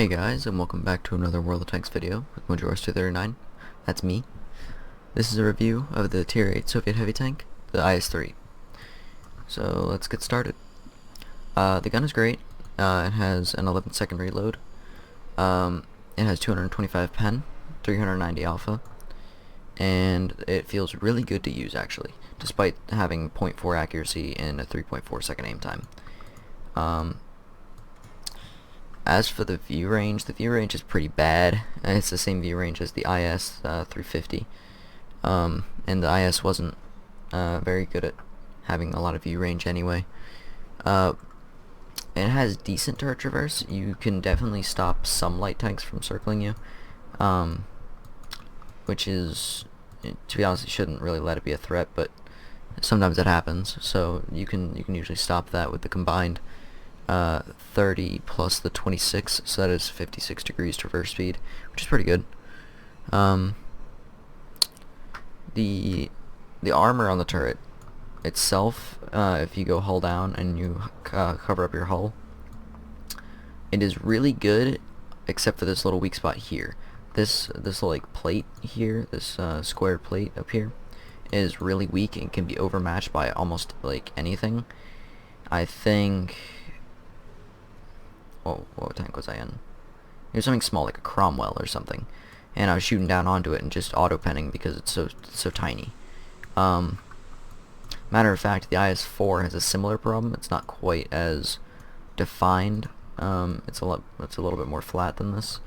Hey guys, and welcome back to another World of Tanks video with Majoris239. That's me. This is a review of the Tier 8 Soviet heavy tank, the IS-3. So let's get started. The gun is great. It has an 11-second reload. It has 225 pen, 390 alpha, and it feels really good to use actually, despite having 0.4 accuracy and a 3.4 second aim time. As for the view range is pretty bad. It's the same view range as the IS-350, and the IS wasn't very good at having a lot of view range anyway. It has decent turret traverse. You can definitely stop some light tanks from circling you, which is, to be honest, you shouldn't really let it be a threat, but sometimes it happens. So you can usually stop that with the combined 30 plus the 26, so that is 56 degrees traverse speed, which is pretty good. The armor on the turret itself, if you go hull down and you cover up your hull, it is really good, except for this little weak spot here. This little like plate here, this square plate up here, is really weak and can be overmatched by almost like anything. I think. Oh, what tank was I in? It was something small, like a Cromwell or something, and I was shooting down onto it and just auto-penning because it's so tiny. Matter of fact, the IS-4 has a similar problem. It's not quite as defined. It's a little bit more flat than this,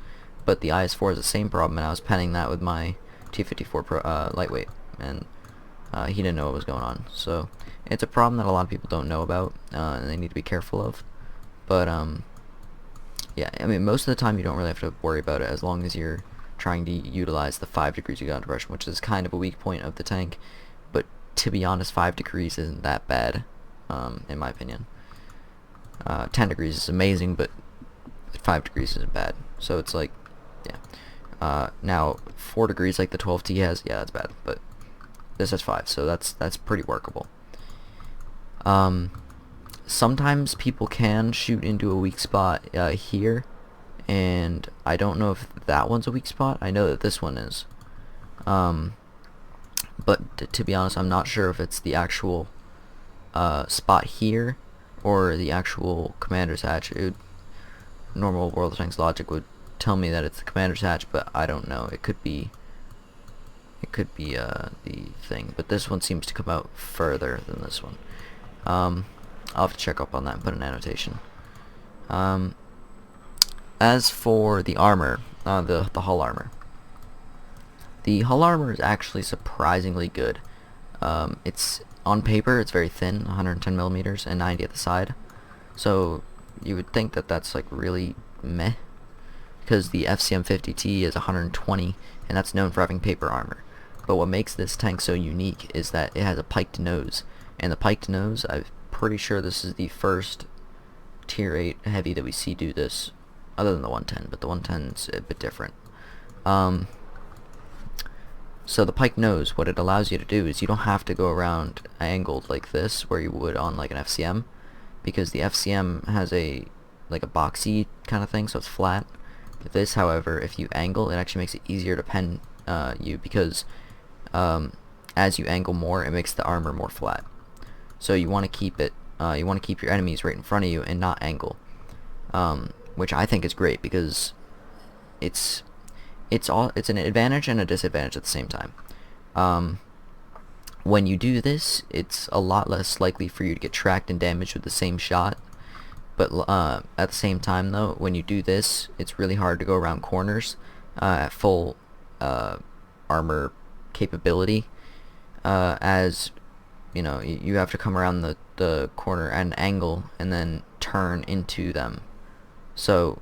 but the IS-4 has the same problem, and I was penning that with my T-54 lightweight, and he didn't know what was going on. So it's a problem that a lot of people don't know about, and they need to be careful of. But yeah, I mean, most of the time you don't really have to worry about it as long as you're trying to utilize the 5 degrees of gun depression, which is kind of a weak point of the tank. But to be honest, 5 degrees isn't that bad, in my opinion. 10 degrees is amazing, but 5 degrees isn't bad. So it's like, yeah. Now 4 degrees like the 12T has, yeah, that's bad. But this has 5, so that's pretty workable. Sometimes people can shoot into a weak spot here, and I don't know if that one's a weak spot. I know that this one is. But to be honest, I'm not sure if it's the actual spot here or the actual commander's hatch. Normal World of Tanks logic would tell me that it's the commander's hatch, but I don't know. It could be the thing. But this one seems to come out further than this one. I'll have to check up on that and put an annotation. As for the armor, the hull armor. The hull armor is actually surprisingly good. It's on paper, it's very thin, 110 millimeters and 90 at the side. So you would think that that's like really meh, because the FCM50T is 120, and that's known for having paper armor. But what makes this tank so unique is that it has a piked nose, and the piked nose, I'm pretty sure this is the first Tier 8 heavy that we see do this, other than the 110, but the 110's a bit different. So the piked nose, what it allows you to do is you don't have to go around angled like this, where you would on like an FCM, because the FCM has like a boxy kind of thing, so it's flat. This, however, if you angle, it actually makes it easier to pen you, because as you angle more, it makes the armor more flat. So you want to keep it. You want to keep your enemies right in front of you and not angle, which I think is great, because it's an advantage and a disadvantage at the same time. When you do this, it's a lot less likely for you to get tracked and damaged with the same shot. But at the same time, though, when you do this, it's really hard to go around corners at full armor capability, as you know, you have to come around the corner at an angle and then turn into them. So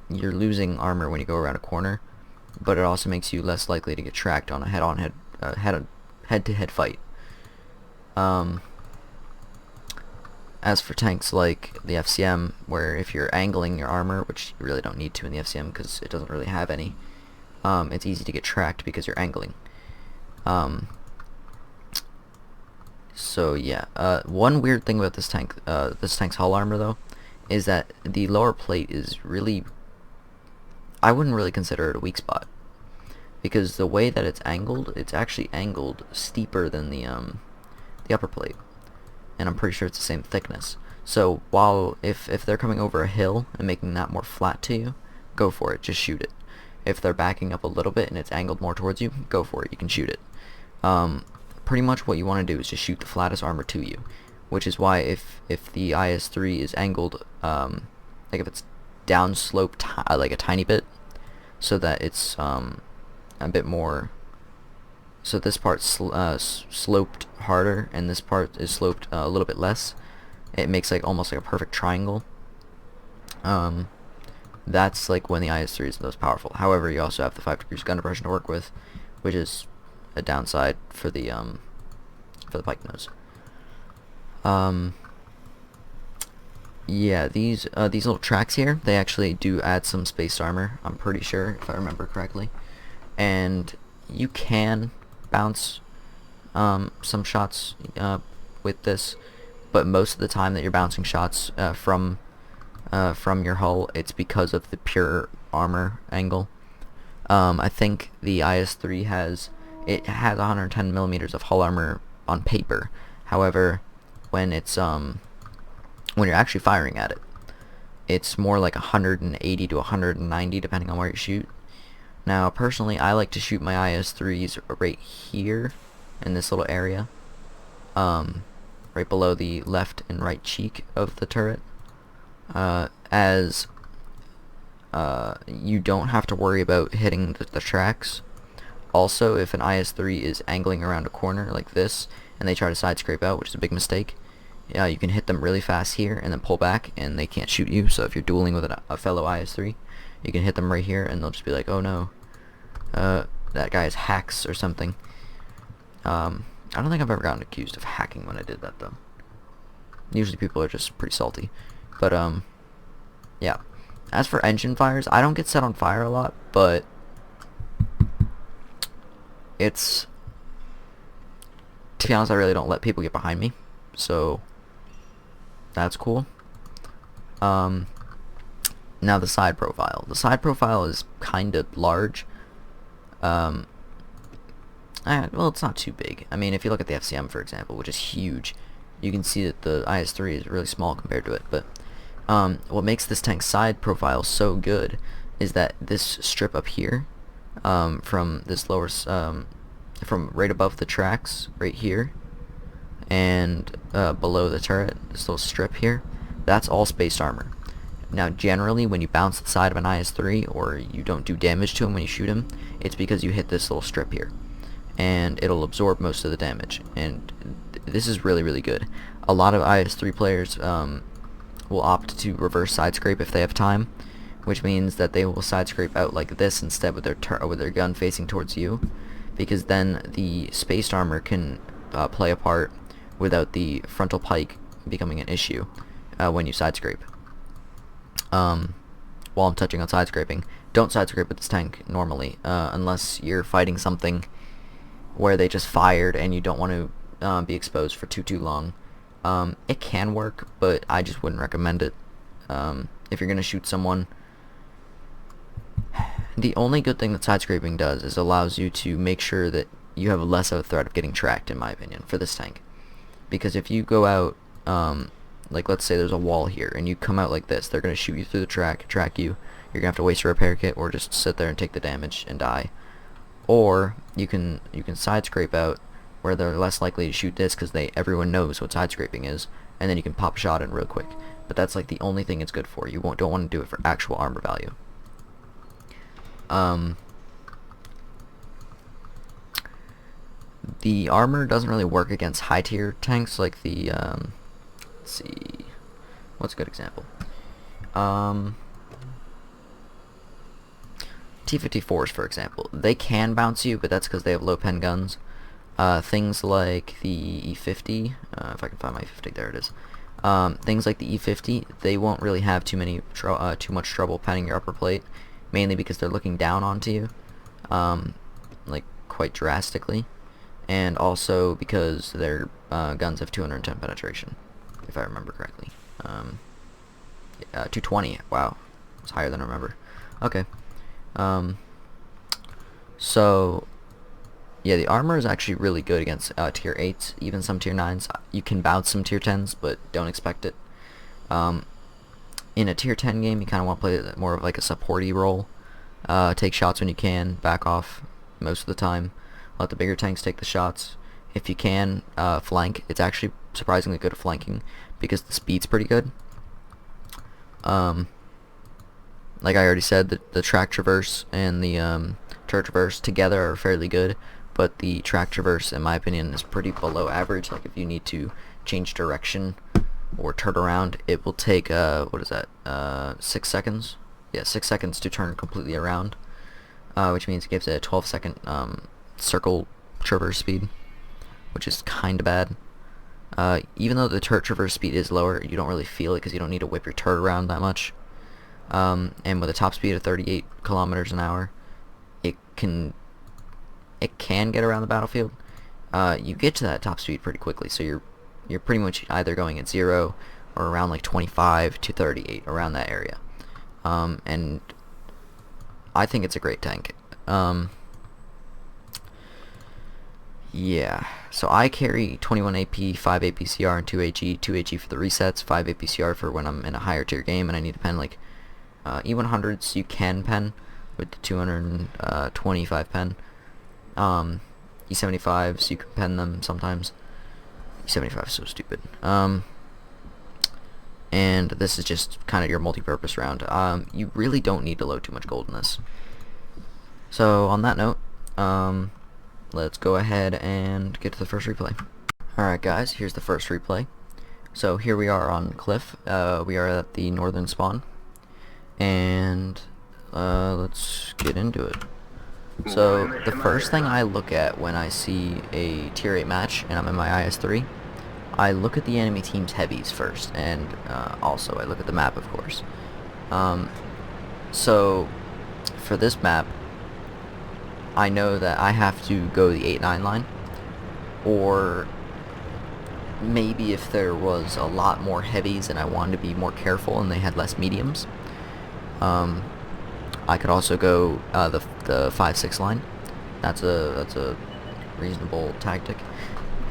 you're losing armor when you go around a corner, but it also makes you less likely to get tracked on a head-to-head fight. As for tanks like the FCM, where if you're angling your armor, which you really don't need to in the FCM because it doesn't really have any, it's easy to get tracked because you're angling. So yeah, one weird thing about this tank's hull armor though, is that the lower plate is really I wouldn't really consider it a weak spot, because the way that it's actually angled steeper than the upper plate, and I'm pretty sure it's the same thickness. So while if they're coming over a hill and making that more flat to you, go for it, just shoot it. If they're backing up a little bit and it's angled more towards you, go for it, you can shoot it. Pretty much what you want to do is just shoot the flattest armor to you, which is why if the IS-3 is angled, like if it's downsloped like a tiny bit, so that it's a bit more, so this part's sloped harder and this part is sloped a little bit less, it makes like almost like a perfect triangle. That's like when the IS-3 is the most powerful. However, you also have the 5 degrees gun depression to work with, which is a downside for the pike nose. Yeah, these little tracks here, they actually do add some spaced armor, I'm pretty sure, if I remember correctly. And you can bounce some shots with this, but most of the time that you're bouncing shots from your hull, it's because of the pure armor angle. I think the IS-3 has 110 millimeters of hull armor on paper. However, when it's when you're actually firing at it, it's more like 180 to 190 depending on where you shoot. Now, personally, I like to shoot my IS-3s right here in this little area, right below the left and right cheek of the turret, as you don't have to worry about hitting the tracks. Also, if an IS-3 is angling around a corner like this and they try to side scrape out, which is a big mistake, you can hit them really fast here and then pull back and they can't shoot you. So if you're dueling with a fellow IS-3, you can hit them right here and they'll just be like, oh no, that guy is hacks or something. I don't think I've ever gotten accused of hacking when I did that though. Usually people are just pretty salty. But yeah. As for engine fires, I don't get set on fire a lot, but it's, to be honest, I really don't let people get behind me, so that's cool. Now the side profile. The side profile is kind of large. Well, it's not too big. I mean, if you look at the FCM, for example, which is huge, you can see that the IS-3 is really small compared to it. But what makes this tank's side profile so good is that this strip up here, from this lower, from right above the tracks, right here, and below the turret, this little strip here, that's all spaced armor. Now, generally, when you bounce the side of an IS-3, or you don't do damage to him when you shoot him, it's because you hit this little strip here, and it'll absorb most of the damage, and this is really, really good. A lot of IS-3 players will opt to reverse side scrape if they have time, which means that they will side scrape out like this instead with their gun facing towards you, because then the spaced armor can play a part without the frontal pike becoming an issue when you side scrape. While I'm touching on side scraping, don't side scrape with this tank normally, unless you're fighting something where they just fired and you don't want to be exposed for too long. It can work, but I just wouldn't recommend it. If you're gonna shoot someone, the only good thing that side scraping does is allows you to make sure that you have less of a threat of getting tracked, in my opinion, for this tank. Because if you go out, like let's say there's a wall here, and you come out like this, they're gonna shoot you through the track you. You're gonna have to waste a repair kit, or just sit there and take the damage and die. Or you can side scrape out, where they're less likely to shoot this because everyone knows what side scraping is, and then you can pop a shot in real quick. But that's like the only thing it's good for. You don't want to do it for actual armor value. The armor doesn't really work against high tier tanks like the let's see, what's a good example? T-54s, for example. They can bounce you, but that's because they have low pen guns. Things like the E-50, if I can find my E-50, there it is. Things like the E-50, they won't really have too much trouble penning your upper plate, mainly because they're looking down onto you, like quite drastically, and also because their guns have 210 penetration, if I remember correctly. 220, wow, it's higher than I remember. Okay. Um, so yeah, the armor is actually really good against tier 8s, even some tier 9s. You can bounce some tier 10s, but don't expect it. In a tier 10 game, you kind of want to play more of like a supporty role. Take shots when you can, back off most of the time. Let the bigger tanks take the shots. If you can, flank. It's actually surprisingly good at flanking because the speed's pretty good. Like I already said, the track traverse and the turret traverse together are fairly good, but the track traverse, in my opinion, is pretty below average. Like if you need to change direction or turn around, it will take what is that? 6 seconds. Yeah, 6 seconds to turn completely around, which means it gives it a 12-second circle traverse speed, which is kind of bad. Even though the turret traverse speed is lower, you don't really feel it because you don't need to whip your turret around that much. And with a top speed of 38 kilometers an hour, it can get around the battlefield. You get to that top speed pretty quickly, so you're pretty much either going at 0 or around like 25 to 38, around that area. And I think it's a great tank. Yeah, so I carry 21 AP, 5 APCR, and 2 AG. 2 AG for the resets, 5 APCR for when I'm in a higher tier game and I need to pen like E100s. You can pen with the 225 pen. E75s, you can pen them sometimes. E75 is so stupid. And this is just kind of your multi-purpose round. You really don't need to load too much gold in this. So on that note, let's go ahead and get to the first replay. Alright guys, here's the first replay. So here we are on Cliff. We are at the northern spawn. And let's get into it. So the first thing I look at when I see a tier 8 match and I'm in my IS-3, I look at the enemy team's heavies first, and also I look at the map, of course. So for this map, I know that I have to go the 8-9 line, or maybe if there was a lot more heavies and I wanted to be more careful and they had less mediums, I could also go the 5-6 line. That's a reasonable tactic.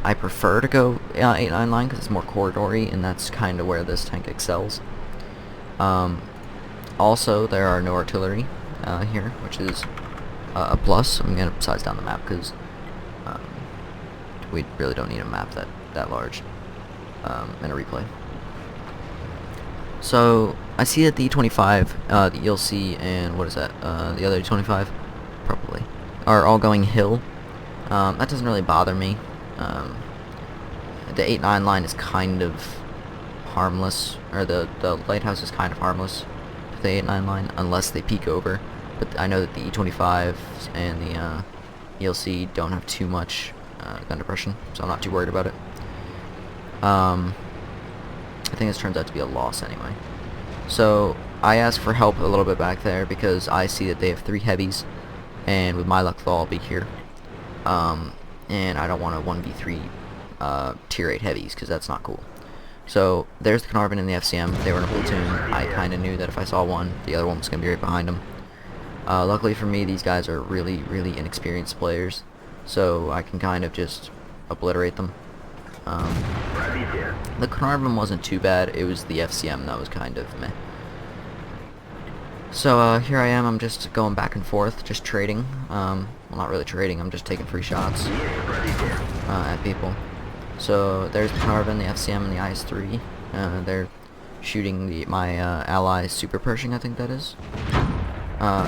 I prefer to go 8-9 line because it's more corridory, and that's kind of where this tank excels. Also, there are no artillery here, which is a plus. I'm going to size down the map because we really don't need a map that large in a replay. So I see that the E25, the ELC, and what is that? The other E25, probably, are all going hill. That doesn't really bother me. The 8-9 line is kind of harmless, or the lighthouse is kind of harmless to the 8-9 line unless they peek over. But I know that the E25 and the ELC don't have too much gun depression, so I'm not too worried about it. I think this turns out to be a loss anyway. So I ask for help a little bit back there because I see that they have 3 heavies, and with my luck they'll all be here. And I don't want to 1v3 tier 8 heavies because that's not cool. So there's the Carnarvon and the FCM. They were in a platoon. I kind of knew that if I saw one, the other one was going to be right behind them. Luckily for me, these guys are really, really inexperienced players, so I can kind of just obliterate them. The Carnarvon wasn't too bad. It was the FCM that was kind of meh. So here I am. I'm just going back and forth, just trading. Well, not really trading. I'm just taking free shots at people. So there's the Carnarvon, the FCM, and the IS-3. They're shooting my allies super Pershing, I think that is.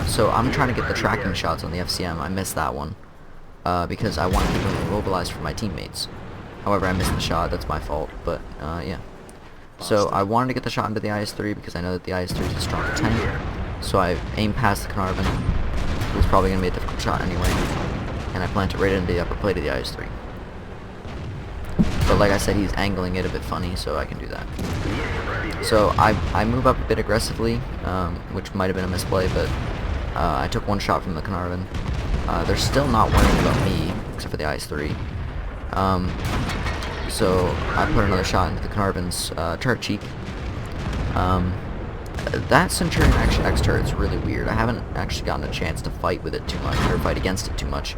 So I'm trying to get the tracking shots on the FCM. I missed that one because I wanted to keep them immobilized for my teammates. However, I missed the shot. That's my fault. But yeah. So I wanted to get the shot into the IS-3 because I know that the IS-3 is a stronger tank. So I aimed past the Carnarvon. It was probably going to be a difficult shot anyway. And I planted right into the upper plate of the IS-3. But like I said, he's angling it a bit funny, so I can do that. So I move up a bit aggressively, which might have been a misplay, but I took one shot from the Carnarvon. They're still not worrying about me, except for the IS-3. So I put another shot into the Carnarvon's turret cheek. That Centurion Action X turret's really weird. I haven't actually gotten a chance to fight with it too much, or fight against it too much.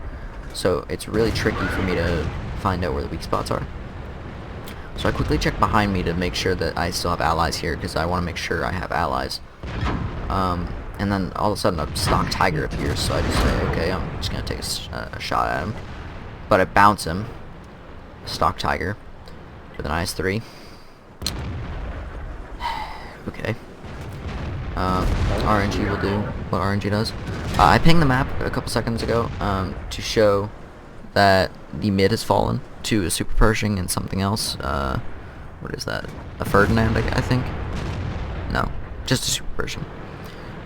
So it's really tricky for me to find out where the weak spots are. So I quickly check behind me to make sure that I still have allies here, because I want to make sure I have allies. And then all of a sudden a stock tiger appears, so I just say, okay, I'm just going to take a shot at him. But I bounce him, stock tiger, with an IS-3. Okay. RNG will do what RNG does. I pinged the map a couple seconds ago to show that the mid has fallen to a Super Pershing and something else. What is that? A Ferdinand, I think? No, just a Super Pershing.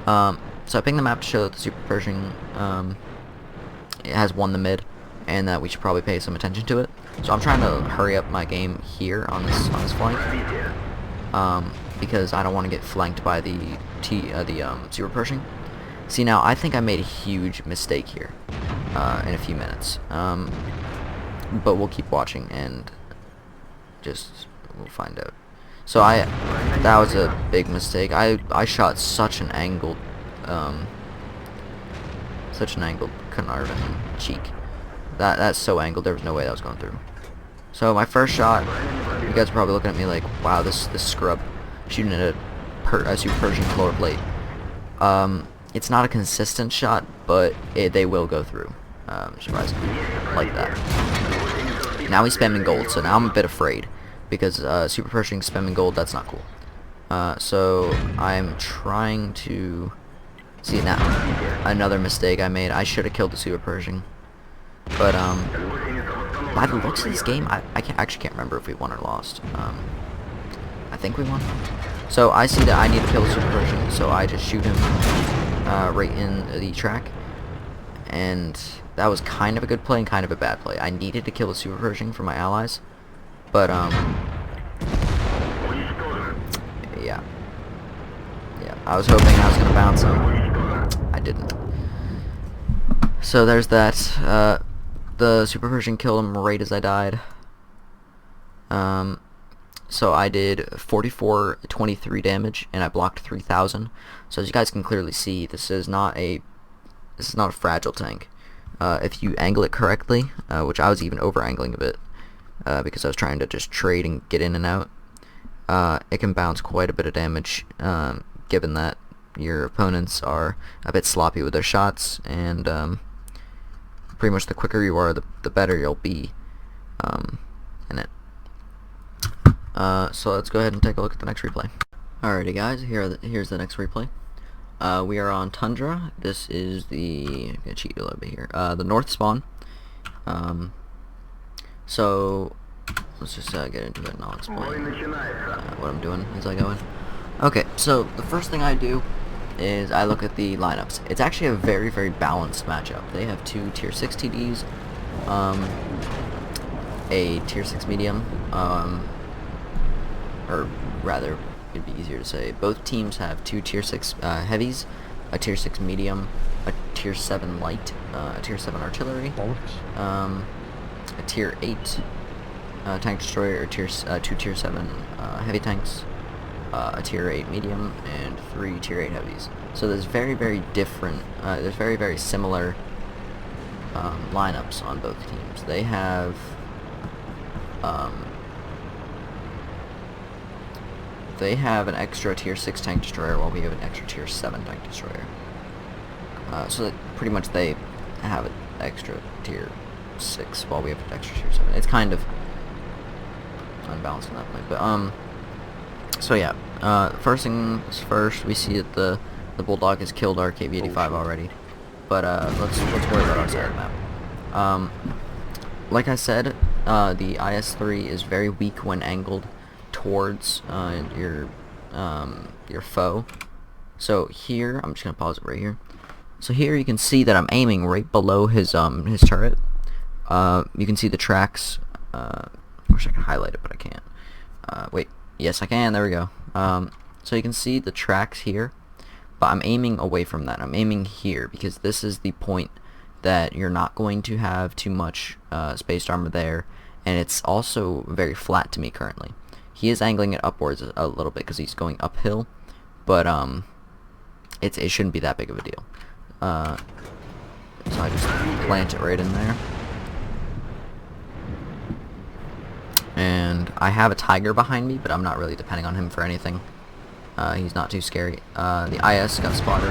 So I pinged the map to show that the Super Pershing it has won the mid, and that we should probably pay some attention to it. So I'm trying to hurry up my game here on this flank, because I don't want to get flanked by the Super Pershing. See, now I think I made a huge mistake here in a few minutes, but we'll keep watching and we'll find out. So that was a big mistake. I shot such an angled Carnarvon cheek. That's so angled, there was no way that was going through. So my first shot, you guys are probably looking at me like, wow, this scrub shooting at a Super Pershing floor plate. It's not a consistent shot, but they will go through, surprisingly, like that. Now he's spamming gold, so now I'm a bit afraid, because Super Pershing spamming gold, that's not cool. So I'm trying to see now. Another mistake I made. I should have killed the Super Pershing, but by the looks of this game, I actually can't remember if we won or lost. I think we won. So I see that I need to kill the Super Pershing, so I just shoot him right in the track, and that was kind of a good play and kind of a bad play. I needed to kill the Super Pershing for my allies, but yeah, I was hoping I was gonna bounce him. I didn't. So there's that. The Super Pershing killed him right as I died. So I did 4423 damage, and I blocked 3,000. So as you guys can clearly see, this is not a fragile tank. If you angle it correctly, which I was even over angling a bit, because I was trying to just trade and get in and out, it can bounce quite a bit of damage, given that your opponents are a bit sloppy with their shots, and pretty much the quicker you are, the better you'll be in it. So let's go ahead and take a look at the next replay. Alrighty guys, here's the next replay. We are on Tundra. This is I'm gonna cheat a little bit here. The north spawn. So let's just get into it and I'll explain what I'm doing as I go in. Okay, so the first thing I do is I look at the lineups. It's actually a very, very balanced matchup. They have two tier 6 TDs, a tier 6 medium, or rather, it'd be easier to say, both teams have two tier 6 heavies, a tier 6 medium, a tier 7 light, a tier 7 artillery, a tier 8 tank destroyer, or two tier 7 heavy tanks, a tier 8 medium, and 3 tier 8 heavies. So there's very, very different, there's very, very similar lineups on both teams. They have an extra tier 6 tank destroyer, while we have an extra tier 7 tank destroyer. So that pretty much they have an extra tier 6, while we have an extra tier 7. It's kind of unbalanced in that point, but so yeah, first things first, we see that the Bulldog has killed our KV-85 already, but let's worry about our side of the map. Like I said, the IS-3 is very weak when angled towards your foe. So here, I'm just gonna pause it right here. So here you can see that I'm aiming right below his turret. You can see the tracks. I wish I could highlight it, but I can't. Wait. Yes, I can. There we go. So you can see the tracks here, but I'm aiming away from that. I'm aiming here because this is the point that you're not going to have too much spaced armor there, and it's also very flat to me currently. He is angling it upwards a little bit because he's going uphill, but it shouldn't be that big of a deal. So I just plant it right in there. And I have a tiger behind me, but I'm not really depending on him for anything. He's not too scary. The IS got spotted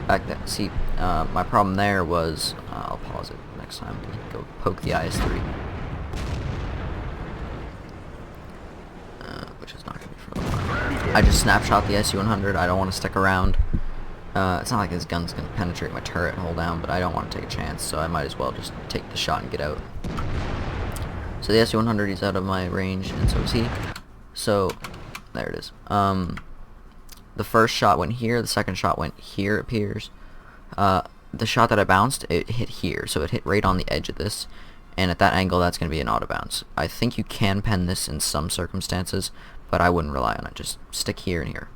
back there. See, my problem there was, I'll pause it next time. Go poke the IS-3. Which is not going to be for a while. I just snapshot the SU-100. I don't want to stick around. It's not like this gun's going to penetrate my turret and hold down, but I don't want to take a chance, so I might as well just take the shot and get out. So the SU-100 is out of my range, and so is he. So, there it is. The first shot went here, the second shot went here, it appears. The shot that I bounced, it hit here, so it hit right on the edge of this, and at that angle, that's going to be an auto bounce. I think you can pen this in some circumstances, but I wouldn't rely on it. Just stick here and here.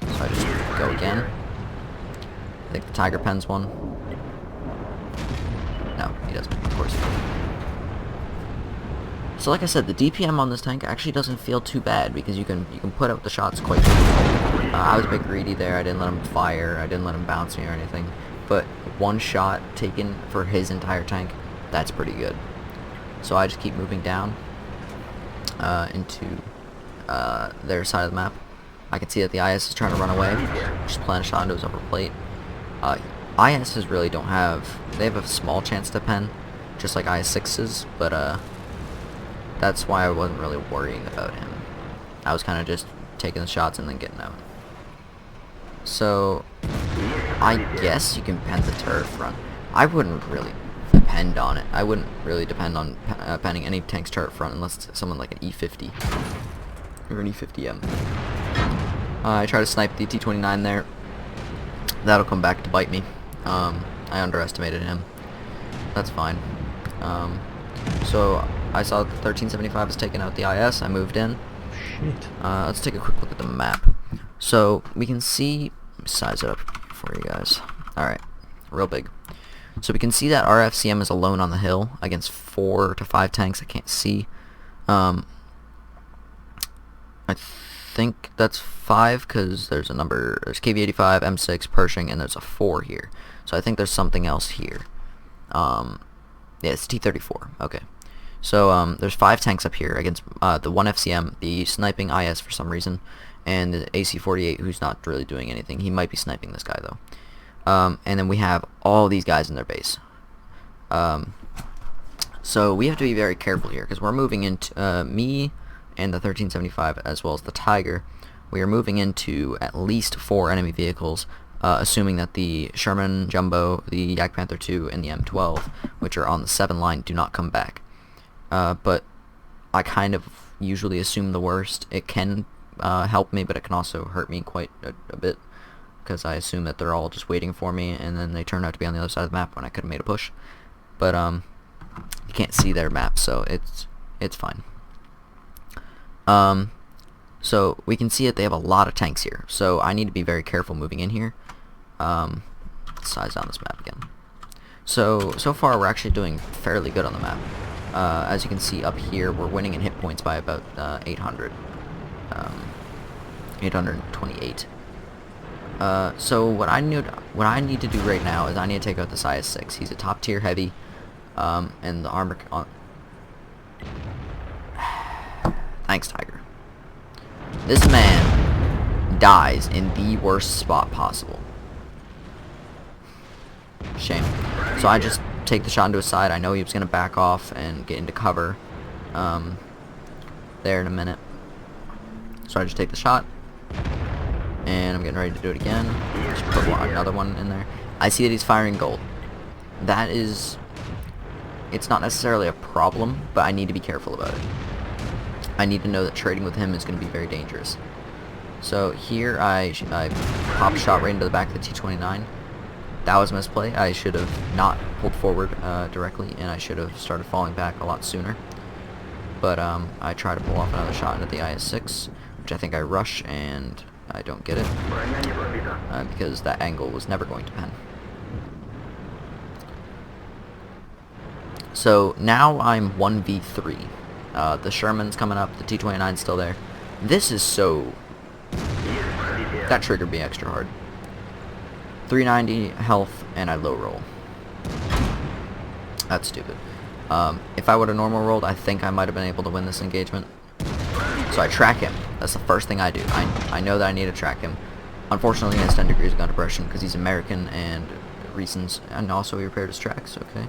So I just go again. I think the tiger pens one. No, he doesn't, of course. So like I said, the DPM on this tank actually doesn't feel too bad because you can put out the shots quite quickly. I was a bit greedy there. I didn't let him fire. I didn't let him bounce me or anything. But one shot taken for his entire tank, that's pretty good. So I just keep moving down into their side of the map. I can see that the IS is trying to run away. Just plant a shot into his upper plate. ISs really don't have... They have a small chance to pen, just like IS-6s, but that's why I wasn't really worrying about him. I was kind of just taking the shots and then getting out. So, I guess you can pen the turret front. I wouldn't really depend on it. I wouldn't really depend on penning any tank's turret front unless it's someone like an E50 or an E50M. I try to snipe the T-29 there. That'll come back to bite me. I underestimated him. That's fine. So I saw that the 1375 has taken out the IS. I moved in. Shit. Let's take a quick look at the map. So we can see, size it up for you guys. Alright, real big. So we can see that our FCM is alone on the hill against 4 to 5 tanks I can't see. I think that's 5 because there's a number, there's KV-85, M6, Pershing, and there's a 4 here. So I think there's something else here. Yeah, it's T-34. Okay. So there's 5 tanks up here against the 1 FCM, the sniping IS for some reason, and the AC-48 who's not really doing anything. He might be sniping this guy though. And then we have all these guys in their base. So we have to be very careful here because we're moving into me and the 1375 as well as the Tiger. We are moving into at least 4 enemy vehicles, assuming that the Sherman Jumbo, the Yak Panther 2, and the M12, which are on the 7 line, do not come back. But I kind of usually assume the worst. It can help me, but it can also hurt me quite a bit, because I assume that they're all just waiting for me, and then they turn out to be on the other side of the map when I could have made a push. But you can't see their map, so it's fine. So we can see that they have a lot of tanks here, so I need to be very careful moving in here. Size down this map again. So far we're actually doing fairly good on the map. As you can see up here, we're winning in hit points by about 800. 828. So what I need to do right now is I need to take out this IS-6. He's a top tier heavy, and the armor. Thanks, Tiger. This man dies in the worst spot possible. Shame. So I just take the shot into his side. I know he was gonna back off and get into cover. There in a minute. So I just take the shot, and I'm getting ready to do it again. Just put another one in there. I see that he's firing gold. That is, it's not necessarily a problem, but I need to be careful about it. I need to know that trading with him is going to be very dangerous. So here I pop shot right into the back of the T-29. That was a misplay. I should have not pulled forward directly, and I should have started falling back a lot sooner. But I try to pull off another shot into the IS-6, which I think I rush, and I don't get it, because that angle was never going to pen. So now I'm 1v3. The Sherman's coming up, the T-29's still there. This is so that triggered me extra hard. 390 health, and I low roll. That's stupid. If I would have normal rolled, I think I might have been able to win this engagement. So I track him. That's the first thing I do. I know that I need to track him. Unfortunately, he has 10 degrees of gun depression because he's American and reasons, and also he repaired his tracks. Okay.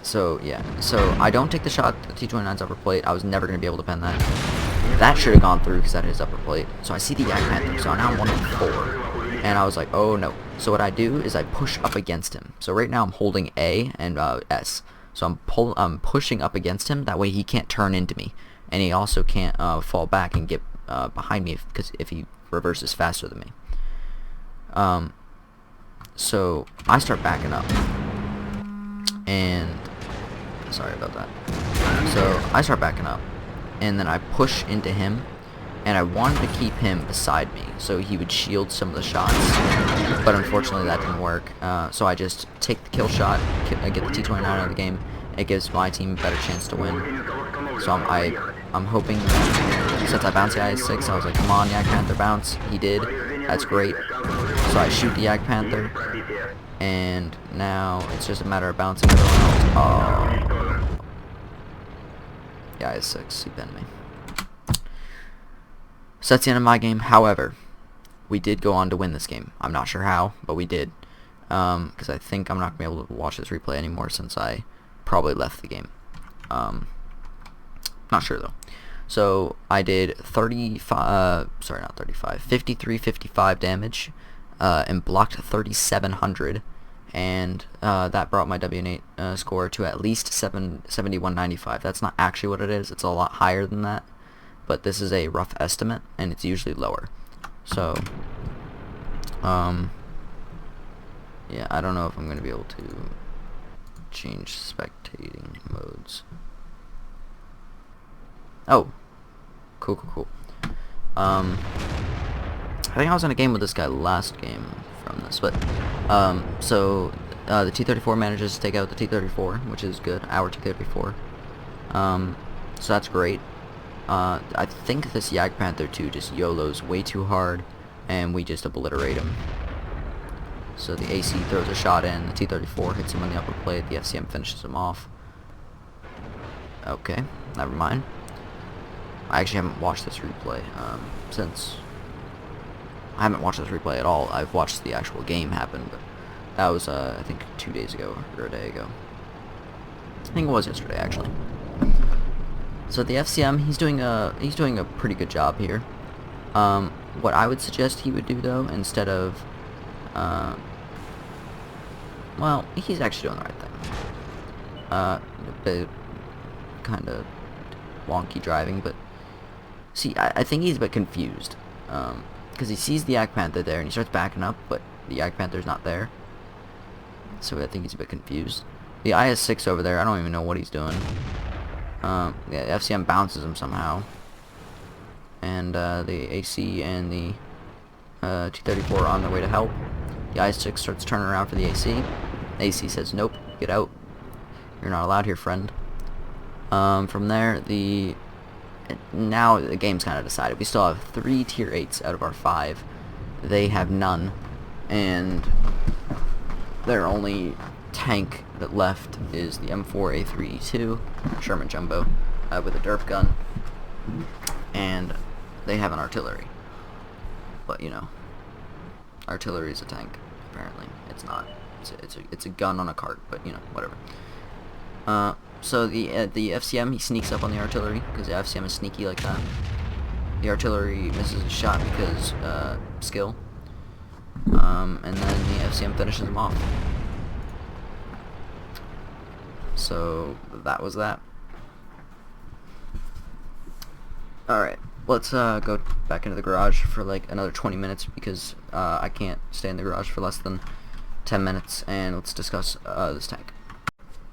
So yeah. So I don't take the shot at the T-29's upper plate. I was never gonna be able to pen that. That should have gone through because that is upper plate. So I see the Yak Panther. So now I'm 1 of 4, and I was like, oh no. So what I do is I push up against him. So right now I'm holding A and S. So I'm pushing up against him. That way he can't turn into me, and he also can't fall back and get behind me because if he reverses faster than me. So I start backing up, and sorry about that. So I start backing up, and then I push into him, and I wanted to keep him beside me so he would shield some of the shots, but unfortunately that didn't work. So I just take the kill shot, I get the T-29 out of the game. It gives my team a better chance to win. So I'm hoping that since I bounced the IS-3, I was like, come on, Yak Panther, bounce. He did. That's great. So I shoot the Yak Panther, and now it's just a matter of bouncing it around. Oh. The IS-3, he pinned me. So that's the end of my game. However, we did go on to win this game. I'm not sure how, but we did. Because I think I'm not going to be able to watch this replay anymore since I probably left the game. Not sure though. So I did 5355 damage, and blocked 3700, and that brought my WN8 score to at least 7195. That's not actually what it is. It's a lot higher than that, but this is a rough estimate, and it's usually lower. So, yeah, I don't know if I'm going to be able to change spectating modes. Oh, cool. I think I was in a game with this guy last game from this, but so the T-34 manages to take out the T-34, which is good. Our T-34. So that's great. I think this Yak Panther 2 just YOLOs way too hard, and we just obliterate him. So the AC throws a shot in, the T-34 hits him on the upper plate, the FCM finishes him off. Okay, never mind. I actually haven't watched this replay since... I haven't watched this replay at all. I've watched the actual game happen, but that was, I think, 2 days ago, or a day ago. I think it was yesterday, actually. So the FCM, he's doing a pretty good job here. What I would suggest he would do, though, instead of... well, he's actually doing the right thing. A bit kind of wonky driving, but... See, I think he's a bit confused. Because he sees the Yak Panther there, and he starts backing up, but the Yak Panther's not there. So I think he's a bit confused. The IS-3 over there, I don't even know what he's doing. Yeah, the FCM bounces him somehow. And the AC and the T-34 are on their way to help. The IS-3 starts turning around for the AC. The AC says, nope, get out. You're not allowed here, friend. From there, now the game's kind of decided. We still have 3 tier 8s out of our 5. They have none. And their only tank that left is the M4A3E2 Sherman Jumbo with a derp gun. And they have an artillery. But, you know, artillery is a tank, apparently. It's not. It's a gun on a cart, but, you know, whatever. So the FCM, he sneaks up on the artillery, because the FCM is sneaky like that. The artillery misses a shot because, skill. And then the FCM finishes him off. So, that was that. Alright, let's go back into the garage for like another 20 minutes, because I can't stay in the garage for less than 10 minutes, and let's discuss this tank.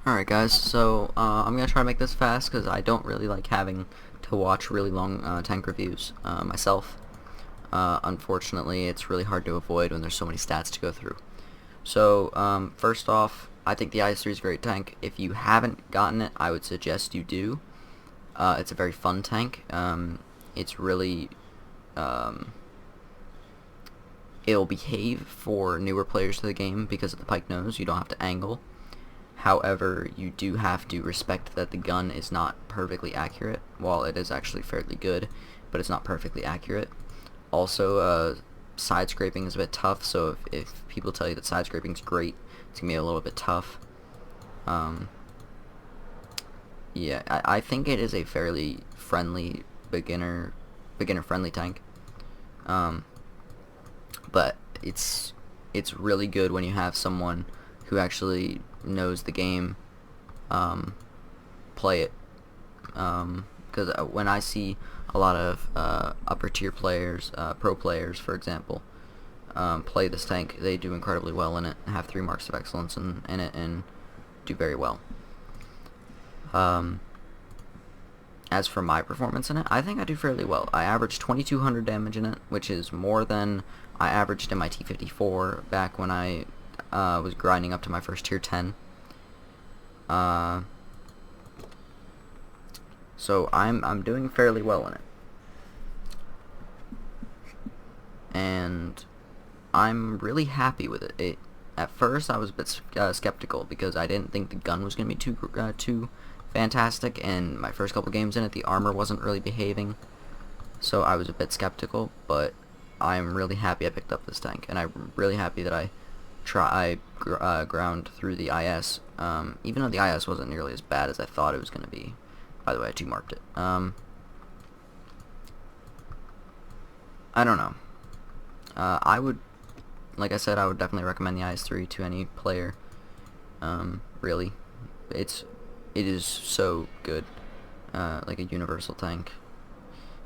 Alright guys, so I'm going to try to make this fast because I don't really like having to watch really long tank reviews myself. Unfortunately, it's really hard to avoid when there's so many stats to go through. So, first off, I think the IS-3 is a great tank. If you haven't gotten it, I would suggest you do. It's a very fun tank. it's really it'll behave for newer players to the game because of the pike nose. You don't have to angle. However, you do have to respect that the gun is not perfectly accurate. While it is actually fairly good, but it's not perfectly accurate. Also, side scraping is a bit tough, so if people tell you that side scraping is great, it's going to be a little bit tough. Yeah, I think it is a fairly friendly, beginner-friendly tank. But it's really good when you have someone who actually knows the game play it. Because when I see a lot of upper tier players, pro players for example, play this tank, they do incredibly well in it, have 3 marks of excellence in it, and do very well. As for my performance in it, I think I do fairly well. I averaged 2200 damage in it, which is more than I averaged in my T54 back when I was grinding up to my first tier 10. So I'm doing fairly well in it, and I'm really happy with it. At first I was a bit skeptical because I didn't think the gun was gonna be too fantastic, and my first couple games in it, the armor wasn't really behaving, so I was a bit skeptical. But I'm really happy I picked up this tank, and I'm really happy that I ground through the IS, even though the IS wasn't nearly as bad as I thought it was going to be. By the way, I 2-marked it. I don't know. I would, like I said, I would definitely recommend the IS-3 to any player. Really, it is so good, like a universal tank.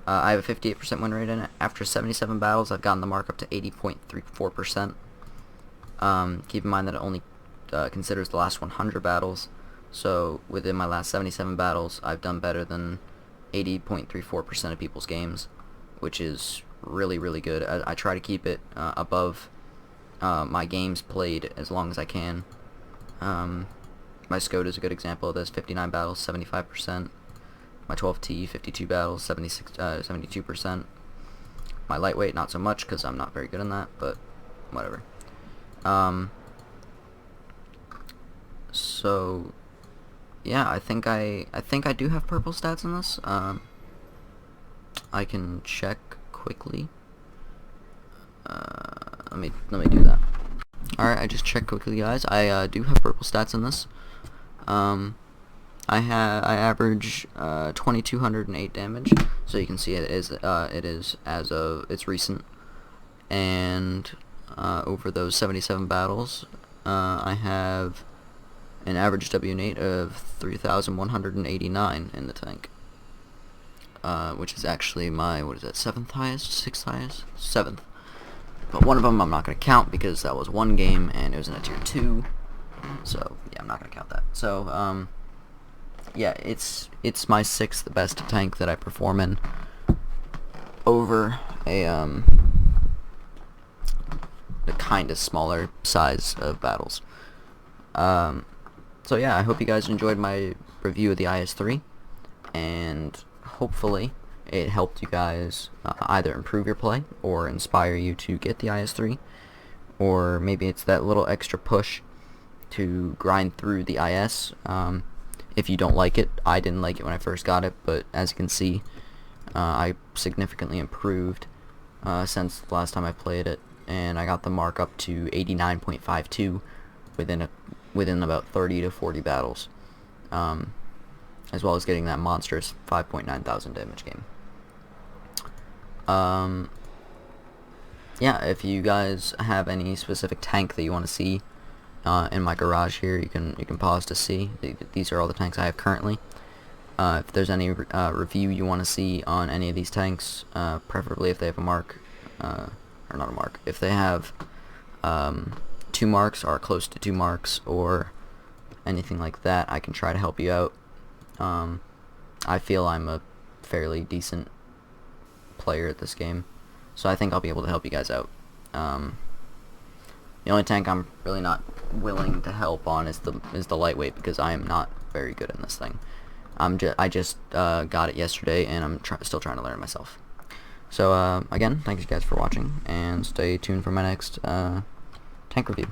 I have a 58% win rate in it. After 77 battles, I've gotten the mark up to 80.34%. Keep in mind that it only considers the last 100 battles, so within my last 77 battles, I've done better than 80.34% of people's games, which is really, really good. I try to keep it above my games played as long as I can. My Scode is a good example of this. 59 battles, 75%. My 12T, 52 battles, 72%. My lightweight, not so much, because I'm not very good in that, but whatever. So yeah, I think I do have purple stats in this. I can check quickly. Let me do that. Alright, I just checked quickly, guys. I do have purple stats in this. I average 2208 damage, so you can see it is as of it's recent, and over those 77 battles, I have an average WN8 of 3,189 in the tank, which is actually my, what is that, 7th highest, 6th highest, 7th. But one of them I'm not going to count because that was one game and it was in a tier 2, so yeah, I'm not going to count that. So yeah, it's my 6th best tank that I perform in over a the kind of smaller size of battles. So yeah, I hope you guys enjoyed my review of the IS-3, and hopefully it helped you guys either improve your play or inspire you to get the IS-3, or maybe it's that little extra push to grind through the IS. If you don't like it, I didn't like it when I first got it, but as you can see, I significantly improved since the last time I played it, and I got the mark up to 89.52 within about 30 to 40 battles, as well as getting that monstrous 5.9 thousand damage game. Yeah, if you guys have any specific tank that you want to see in my garage here, you can pause to see. These are all the tanks I have currently. If there's any review you want to see on any of these tanks, preferably if they have a mark, or not a mark, if they have 2 marks or close to 2 marks or anything like that, I can try to help you out. I feel I'm a fairly decent player at this game, so I think I'll be able to help you guys out. The only tank I'm really not willing to help on is the lightweight, because I am not very good in this thing. I just got it yesterday, and I'm still trying to learn myself. So again, thanks you guys for watching, and stay tuned for my next tank review.